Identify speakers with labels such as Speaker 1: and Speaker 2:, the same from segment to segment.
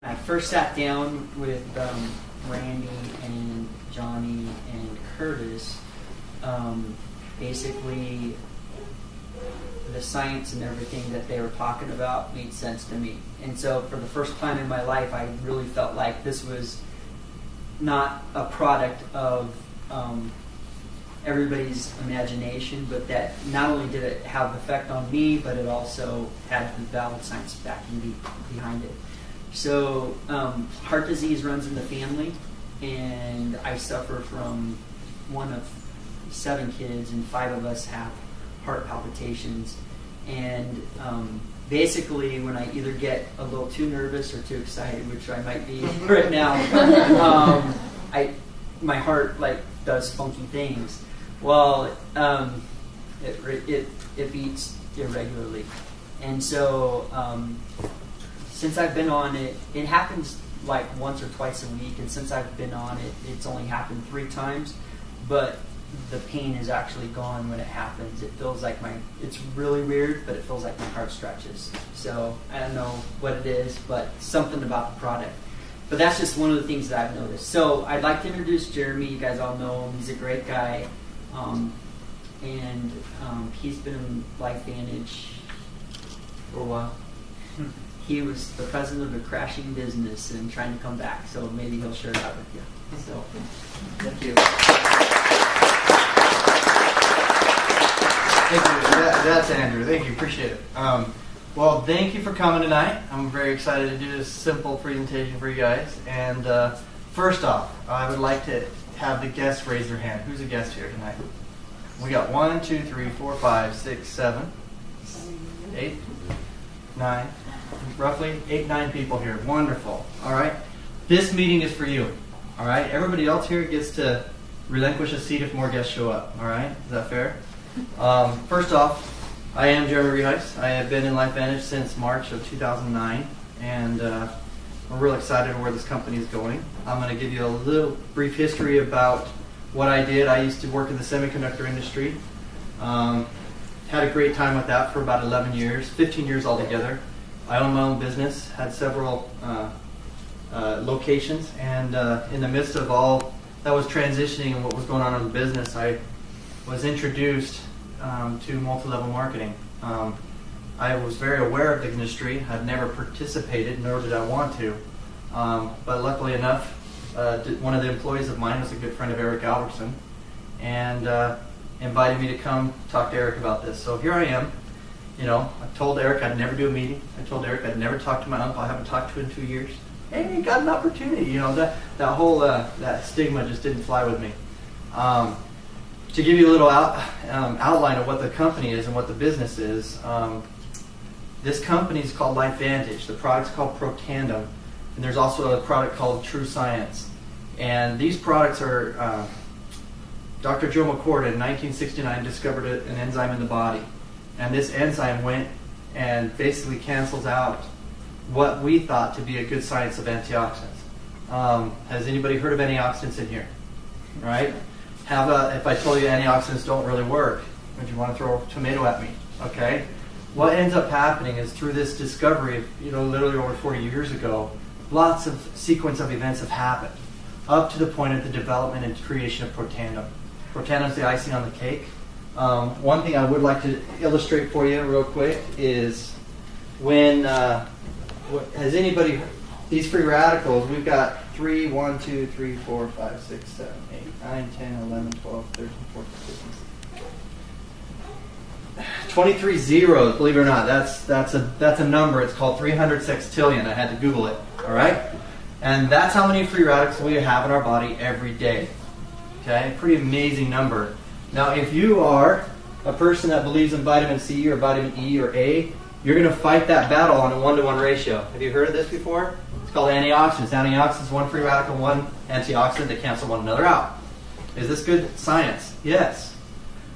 Speaker 1: I first sat down with Randy and Johnny and Curtis. Basically, the science and everything that they were talking about made sense to me. And so for the first time in my life, I really felt like this was not a product of everybody's imagination, but that not only did it have effect on me, but it also had the valid science backing behind it. So heart disease runs in the family, and I suffer from one of 7 kids, and 5 of us have heart palpitations. And basically, when I either get a little too nervous or too excited, which I might be right now, my heart does funky things. Well, it beats irregularly, and so since I've been on it, it happens like once or twice a week, and since I've been on it, it's only happened 3 times, but the pain is actually gone when it happens. It feels like it's really weird, but it feels like my heart stretches. So I don't know what it is, but something about the product. But that's just one of the things that I've noticed. So I'd like to introduce Jeremy. You guys all know him. He's a great guy. And he's been in LifeVantage for a while. He was the president of a crashing business and trying to come back. So maybe he'll share that with you. So thank you.
Speaker 2: Thank you. That's Andrew. Thank you. Appreciate it. Well, thank you for coming tonight. I'm very excited to do this simple presentation for you guys. And first off, I would like to have the guests raise their hand. Who's a guest here tonight? We got 1, 2, 3, 4, 5, 6, 7, 8, 9, roughly 8, 9 people here. Wonderful. All right. This meeting is for you. All right. Everybody else here gets to relinquish a seat if more guests show up. All right. Is that fair? First off, I am Jeremy Reheis. I have been in LifeVantage since March of 2009, and we're real excited where this company is going. I'm going to give you a little brief history about what I did. I used to work in the semiconductor industry. Had a great time with that for about 11 years, 15 years altogether. I owned my own business, had several locations, and in the midst of all that was transitioning and what was going on in the business, I was introduced to multi-level marketing. I was very aware of the industry. I'd never participated, nor did I want to. But luckily enough, one of the employees of mine was a good friend of Eric Albertson, and invited me to come talk to Eric about this. So here I am. You know, I told Eric I'd never do a meeting. I told Eric I'd never talk to my uncle. I haven't talked to him in 2 years. Hey, got an opportunity. You know, that whole that stigma just didn't fly with me. To give you a little outline of what the company is and what the business is, this company is called LifeVantage. The product's called Protandim, and there's also a product called TrueScience. And these products are, Dr. Joe McCord in 1969 discovered an enzyme in the body. And this enzyme went and basically cancels out what we thought to be a good science of antioxidants. Has anybody heard of antioxidants in here? Right? If I told you antioxidants don't really work, would you want to throw a tomato at me? Okay. What ends up happening is through this discovery, literally over 40 years ago, lots of sequence of events have happened up to the point of the development and creation of Protandim. Protandim is the icing on the cake. One thing I would like to illustrate for you real quick is when, has anybody, these free radicals, we've got 3, 1, 2, 3, 4, 5, 6, 7, 8, 9, 10, 11, 12, 13, 14, 15, 23 zeros, believe it or not. That's a number. It's called 300 sextillion. I had to Google it. All right? And that's how many free radicals we have in our body every day. Okay? Pretty amazing number. Now, if you are a person that believes in vitamin C or vitamin E or A, you're going to fight that battle on a 1-to-1 ratio. Have you heard of this before? It's called antioxidants. Antioxidants, one free radical, one antioxidant that cancel one another out. Is this good science? Yes.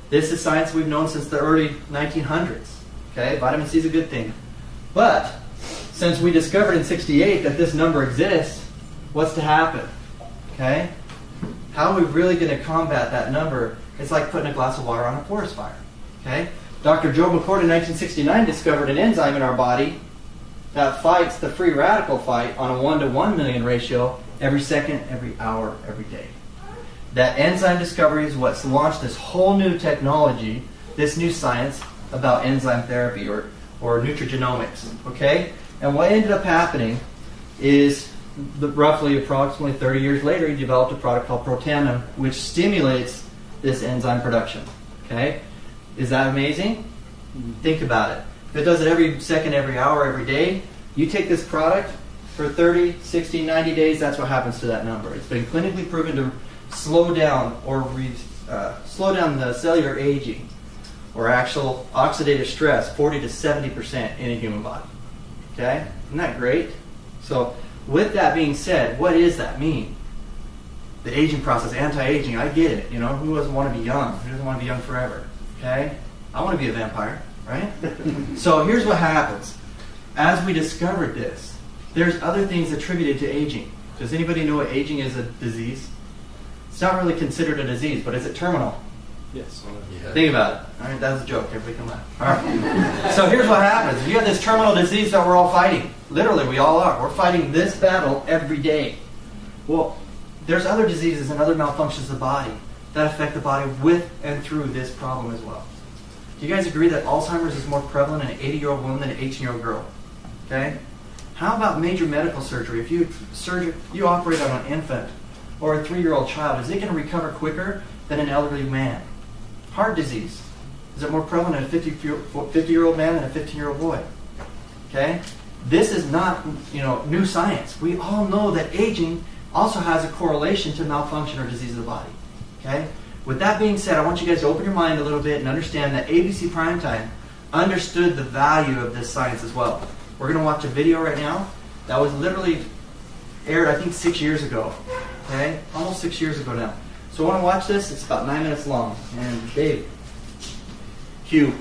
Speaker 2: This is science we've known since the early 1900s. Okay, vitamin C is a good thing. But since we discovered in '68 that this number exists, what's to happen? Okay, how are we really going to combat that number? It's like putting a glass of water on a forest fire. Okay, Dr. Joe McCord in 1969 discovered an enzyme in our body that fights the free radical fight on a 1 to 1 million ratio every second, every hour, every day. That enzyme discovery is what's launched this whole new technology, this new science about enzyme therapy or nutrigenomics. Okay? And what ended up happening is roughly approximately 30 years later, he developed a product called Protandim, which stimulates this enzyme production. Okay? Is that amazing? Think about it. If it does it every second, every hour, every day, you take this product for 30, 60, 90 days, that's what happens to that number. It's been clinically proven to slow down slow down the cellular aging or actual oxidative stress 40 to 70% in a human body. Okay? Isn't that great? So with that being said, what does that mean? The aging process, anti-aging, I get it. You know, who doesn't want to be young? Who doesn't want to be young forever? Okay? I want to be a vampire, right? So here's what happens. As we discovered this, there's other things attributed to aging. Does anybody know what aging is a disease? It's not really considered a disease, but is it terminal?
Speaker 3: Yes.
Speaker 4: Yeah.
Speaker 2: Think about it. All right, that's a joke. Everybody can laugh. All right. So here's what happens. You have this terminal disease that we're all fighting. Literally, we all are. We're fighting this battle every day. Well, there's other diseases and other malfunctions of the body that affect the body with and through this problem as well. Do you guys agree that Alzheimer's is more prevalent in an 80-year-old woman than an 18-year-old girl? Okay? How about major medical surgery? If you operate on an infant or a 3-year-old child, is it going to recover quicker than an elderly man? Heart disease. Is it more prevalent in a 50-year-old man than a 15-year-old boy? Okay? This is not, new science. We all know that aging also has a correlation to malfunction or disease of the body. Okay? With that being said, I want you guys to open your mind a little bit and understand that ABC Primetime understood the value of this science as well. We're going to watch a video right now that was literally aired, I think, 6 years ago. Okay? Almost 6 years ago now. So I want to watch this. It's about 9 minutes long. And Dave, cue.